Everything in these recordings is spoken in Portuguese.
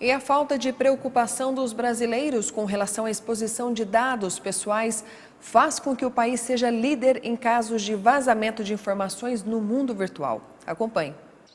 E a falta de preocupação dos brasileiros com relação à exposição de dados pessoais faz com que o país seja líder em casos de vazamento de informações no mundo virtual. Acompanhe.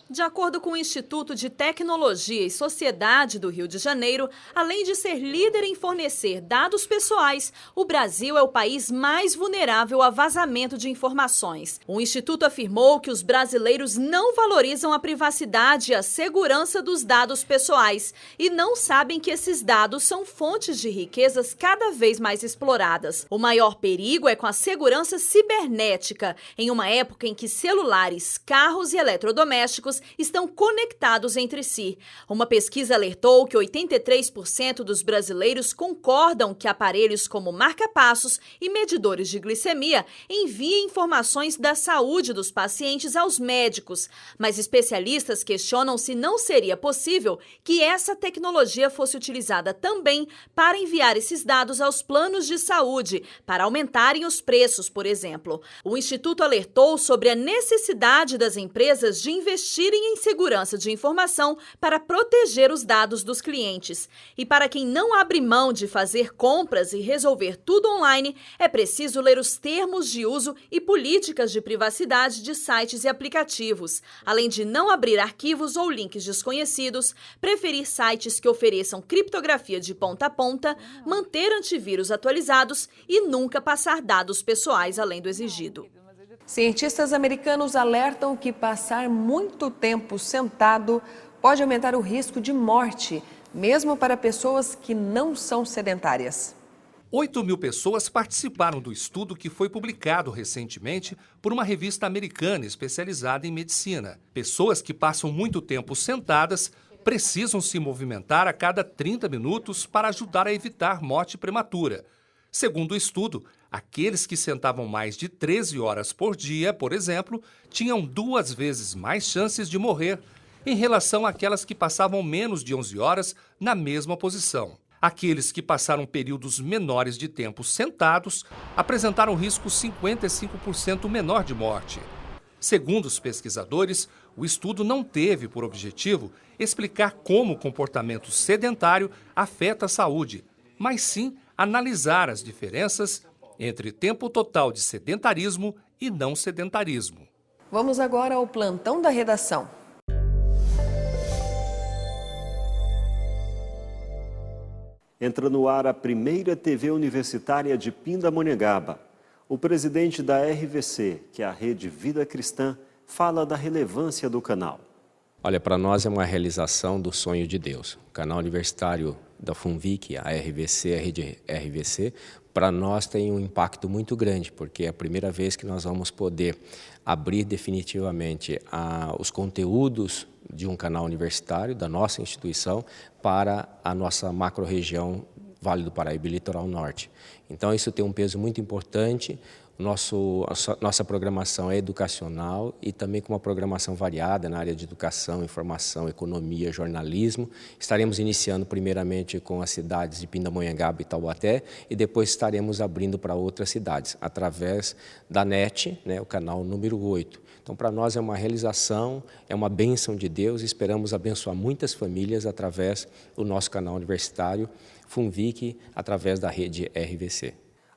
De acordo com o Instituto de Tecnologia e Sociedade do Rio de Janeiro, além de ser líder em fornecer dados pessoais, o Brasil é o país mais vulnerável a vazamento de informações. O Instituto afirmou que os brasileiros não valorizam a privacidade e a segurança dos dados pessoais e não sabem que esses dados são fontes de riquezas cada vez mais exploradas. O maior perigo é com a segurança cibernética, em uma época em que celulares, carros e eletrodomésticos estão conectados entre si. Uma pesquisa alertou que 83% dos brasileiros concordam que aparelhos como marca-passos e medidores de glicemia enviem informações da saúde dos pacientes aos médicos, mas especialistas questionam se não seria possível que essa tecnologia fosse utilizada também para enviar esses dados aos planos de saúde, para aumentarem os preços, por exemplo. O Instituto alertou sobre a necessidade das empresas de investir em segurança de informação para proteger os dados dos clientes. E para quem não abre mão de fazer compras e resolver tudo online, é preciso ler os termos de uso e políticas de privacidade de sites e aplicativos, além de não abrir arquivos ou links desconhecidos, preferir sites que ofereçam criptografia de ponta a ponta, manter antivírus atualizados e nunca passar dados pessoais além do exigido. Cientistas americanos alertam que passar muito tempo sentado pode aumentar o risco de morte, mesmo para pessoas que não são sedentárias. 8.000 pessoas participaram do estudo que foi publicado recentemente por uma revista americana especializada em medicina. Pessoas que passam muito tempo sentadas precisam se movimentar a cada 30 minutos para ajudar a evitar morte prematura. Segundo o estudo, aqueles que sentavam mais de 13 horas por dia, por exemplo, tinham 2 vezes mais chances de morrer em relação àquelas que passavam menos de 11 horas na mesma posição. Aqueles que passaram períodos menores de tempo sentados apresentaram risco 55% menor de morte. Segundo os pesquisadores, o estudo não teve por objetivo explicar como o comportamento sedentário afeta a saúde, mas sim analisar as diferenças entre tempo total de sedentarismo e não sedentarismo. Vamos agora ao plantão da redação. Entra no ar a primeira TV universitária de Pindamonhangaba. O presidente da RVC, que é a Rede Vida Cristã, fala da relevância do canal. Olha, para nós é uma realização do sonho de Deus. O canal universitário da FUNVIC, a RVC, a Rede RVC, para nós tem um impacto muito grande, porque é a primeira vez que nós vamos poder abrir definitivamente os conteúdos de um canal universitário da nossa instituição para a nossa macro-região Vale do Paraíba e Litoral Norte. Então isso tem um peso muito importante. Nossa programação é educacional e também com uma programação variada na área de educação, informação, economia, jornalismo. Estaremos iniciando primeiramente com as cidades de Pindamonhangaba e Taubaté e depois estaremos abrindo para outras cidades, através da NET, o canal número 8. Então, para nós é uma realização, é uma bênção de Deus e esperamos abençoar muitas famílias através do nosso canal universitário FUNVIC, através da Rede RVC.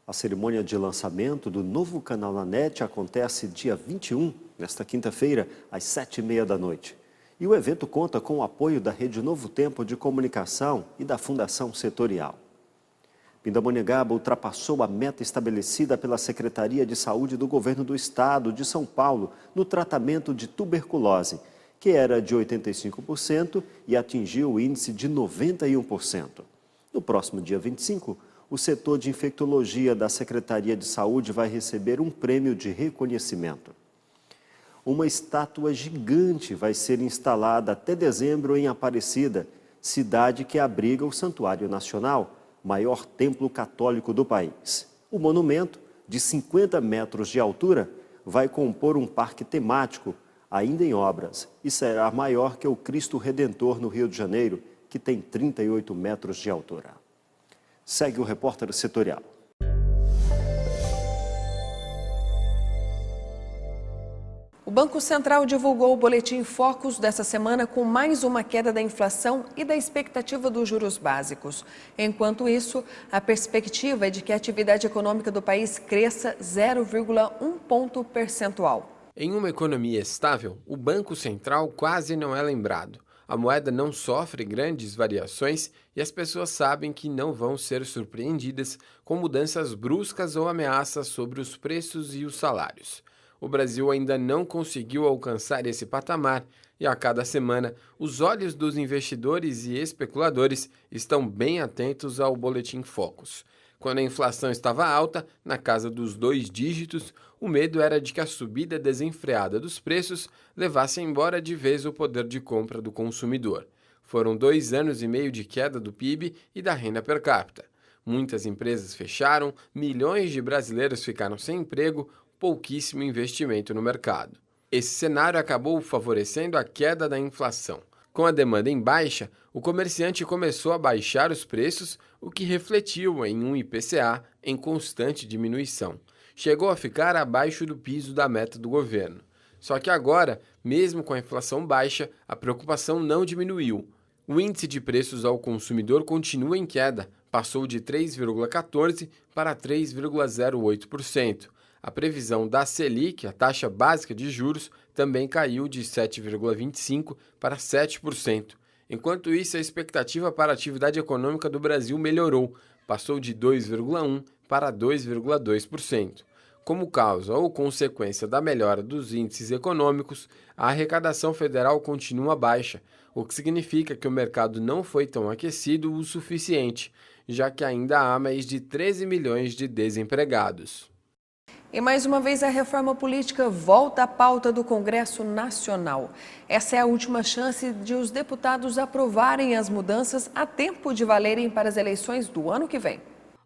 A cerimônia de lançamento do novo canal na NET acontece dia 21, nesta quinta-feira, às 7h30 da noite. E o evento conta com o apoio da Rede Novo Tempo de Comunicação e da Fundação Setorial. Pindamonhangaba ultrapassou a meta estabelecida pela Secretaria de Saúde do Governo do Estado de São Paulo no tratamento de tuberculose, que era de 85% e atingiu o índice de 91%. No próximo dia 25, o setor de infectologia da Secretaria de Saúde vai receber um prêmio de reconhecimento. Uma estátua gigante vai ser instalada até dezembro em Aparecida, cidade que abriga o Santuário Nacional, maior templo católico do país. O monumento, de 50 metros de altura, vai compor um parque temático, ainda em obras, e será maior que o Cristo Redentor no Rio de Janeiro, que tem 38 metros de altura. Segue o repórter setorial. O Banco Central divulgou o boletim Focus dessa semana com mais uma queda da inflação e da expectativa dos juros básicos. Enquanto isso, a perspectiva é de que a atividade econômica do país cresça 0,1 ponto percentual. Em uma economia estável, o Banco Central quase não é lembrado. A moeda não sofre grandes variações e as pessoas sabem que não vão ser surpreendidas com mudanças bruscas ou ameaças sobre os preços e os salários. O Brasil ainda não conseguiu alcançar esse patamar e a cada semana os olhos dos investidores e especuladores estão bem atentos ao boletim Focus. Quando a inflação estava alta, na casa dos 2 dígitos, o medo era de que a subida desenfreada dos preços levasse embora de vez o poder de compra do consumidor. Foram 2 anos e meio de queda do PIB e da renda per capita. Muitas empresas fecharam, milhões de brasileiros ficaram sem emprego, pouquíssimo investimento no mercado. Esse cenário acabou favorecendo a queda da inflação. Com a demanda em baixa, o comerciante começou a baixar os preços, o que refletiu em um IPCA em constante diminuição. Chegou a ficar abaixo do piso da meta do governo. Só que agora, mesmo com a inflação baixa, a preocupação não diminuiu. O índice de preços ao consumidor continua em queda, passou de 3,14% para 3,08%. A previsão da Selic, a taxa básica de juros, também caiu de 7,25% para 7%. Enquanto isso, a expectativa para a atividade econômica do Brasil melhorou, passou de 2,1% para 2,2%. Como causa ou consequência da melhora dos índices econômicos, a arrecadação federal continua baixa, o que significa que o mercado não foi tão aquecido o suficiente, já que ainda há mais de 13 milhões de desempregados. E mais uma vez a reforma política volta à pauta do Congresso Nacional. Essa é a última chance de os deputados aprovarem as mudanças a tempo de valerem para as eleições do ano que vem.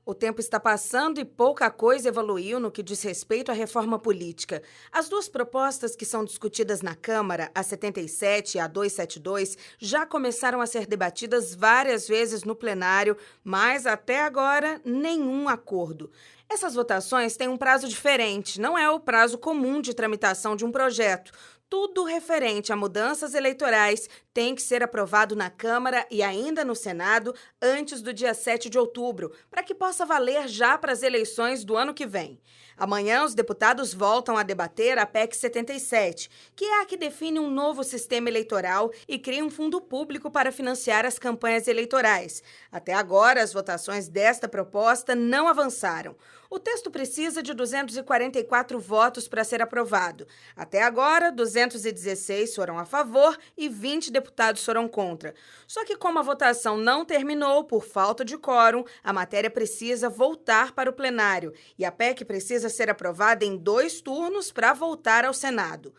O tempo está passando e pouca coisa evoluiu no que diz respeito à reforma política. As 2 propostas que são discutidas na Câmara, a 77 e a 272, já começaram a ser debatidas várias vezes no plenário, mas até agora nenhum acordo. Essas votações têm um prazo diferente, não é o prazo comum de tramitação de um projeto. Tudo referente a mudanças eleitorais tem que ser aprovado na Câmara e ainda no Senado antes do dia 7 de outubro, para que possa valer já para as eleições do ano que vem. Amanhã, os deputados voltam a debater a PEC 77, que é a que define um novo sistema eleitoral e cria um fundo público para financiar as campanhas eleitorais. Até agora, as votações desta proposta não avançaram. O texto precisa de 244 votos para ser aprovado. Até agora, 216 foram a favor e 20 deputados foram contra. Só que como a votação não terminou por falta de quórum, a matéria precisa voltar para o plenário e a PEC precisa ser aprovada em 2 turnos para voltar ao Senado.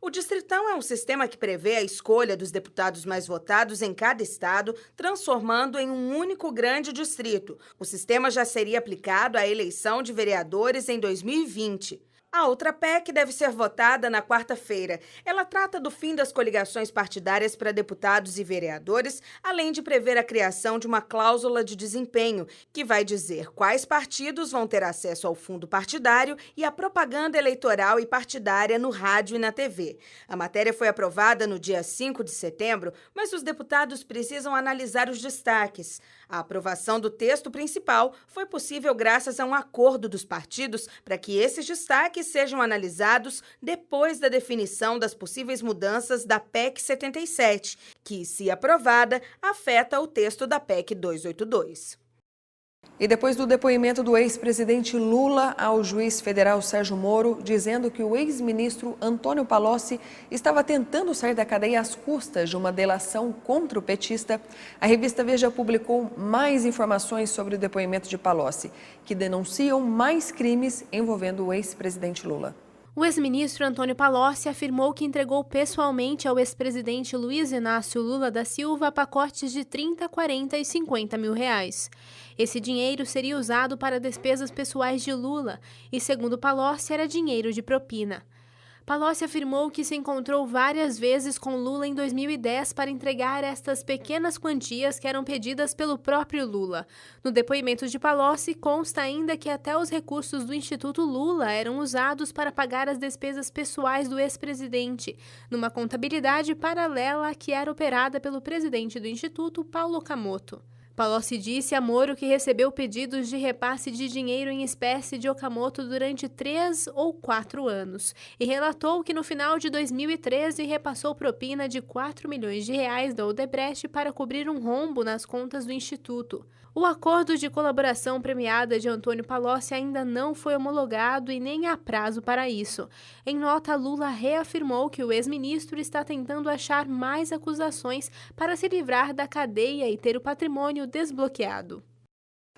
O Distritão é um sistema que prevê a escolha dos deputados mais votados em cada estado, transformando em um único grande distrito. O sistema já seria aplicado à eleição de vereadores em 2020. A outra PEC deve ser votada na quarta-feira. Ela trata do fim das coligações partidárias para deputados e vereadores, além de prever a criação de uma cláusula de desempenho, que vai dizer quais partidos vão ter acesso ao fundo partidário e à propaganda eleitoral e partidária no rádio e na TV. A matéria foi aprovada no dia 5 de setembro, mas os deputados precisam analisar os destaques. A aprovação do texto principal foi possível graças a um acordo dos partidos para que esses destaques sejam analisados depois da definição das possíveis mudanças da PEC 77, que, se aprovada, afeta o texto da PEC 282. E depois do depoimento do ex-presidente Lula ao juiz federal Sérgio Moro, dizendo que o ex-ministro Antônio Palocci estava tentando sair da cadeia às custas de uma delação contra o petista, a revista Veja publicou mais informações sobre o depoimento de Palocci, que denunciam mais crimes envolvendo o ex-presidente Lula. O ex-ministro Antônio Palocci afirmou que entregou pessoalmente ao ex-presidente Luiz Inácio Lula da Silva pacotes de 30, 40 e 50 mil reais. Esse dinheiro seria usado para despesas pessoais de Lula e, segundo Palocci, era dinheiro de propina. Palocci afirmou que se encontrou várias vezes com Lula em 2010 para entregar estas pequenas quantias que eram pedidas pelo próprio Lula. No depoimento de Palocci, consta ainda que até os recursos do Instituto Lula eram usados para pagar as despesas pessoais do ex-presidente, numa contabilidade paralela que era operada pelo presidente do Instituto, Paulo Okamoto. Palocci disse a Moro que recebeu pedidos de repasse de dinheiro em espécie de Okamoto durante 3 ou 4 anos e relatou que no final de 2013 repassou propina de 4 milhões de reais da Odebrecht para cobrir um rombo nas contas do Instituto. O acordo de colaboração premiada de Antônio Palocci ainda não foi homologado e nem há prazo para isso. Em nota, Lula reafirmou que o ex-ministro está tentando achar mais acusações para se livrar da cadeia e ter o patrimônio desbloqueado.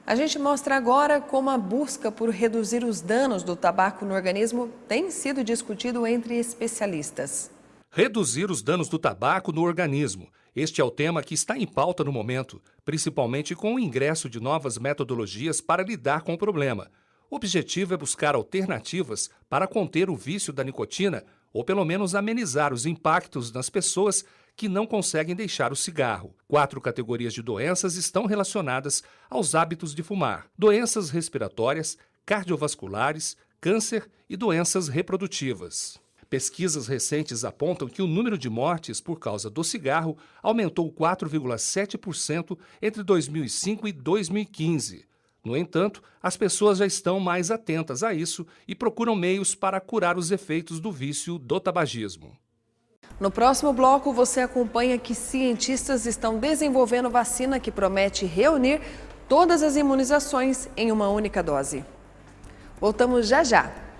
A gente mostra agora como a busca por reduzir os danos do tabaco no organismo tem sido discutido entre especialistas. Reduzir os danos do tabaco no organismo. Este é o tema que está em pauta no momento, principalmente com o ingresso de novas metodologias para lidar com o problema. O objetivo é buscar alternativas para conter o vício da nicotina ou pelo menos amenizar os impactos nas pessoas que não conseguem deixar o cigarro. 4 categorias de doenças estão relacionadas aos hábitos de fumar: doenças respiratórias, cardiovasculares, câncer e doenças reprodutivas. Pesquisas recentes apontam que o número de mortes por causa do cigarro aumentou 4,7% entre 2005 e 2015. No entanto, as pessoas já estão mais atentas a isso e procuram meios para curar os efeitos do vício do tabagismo. No próximo bloco, você acompanha que cientistas estão desenvolvendo vacina que promete reunir todas as imunizações em uma única dose. Voltamos já já.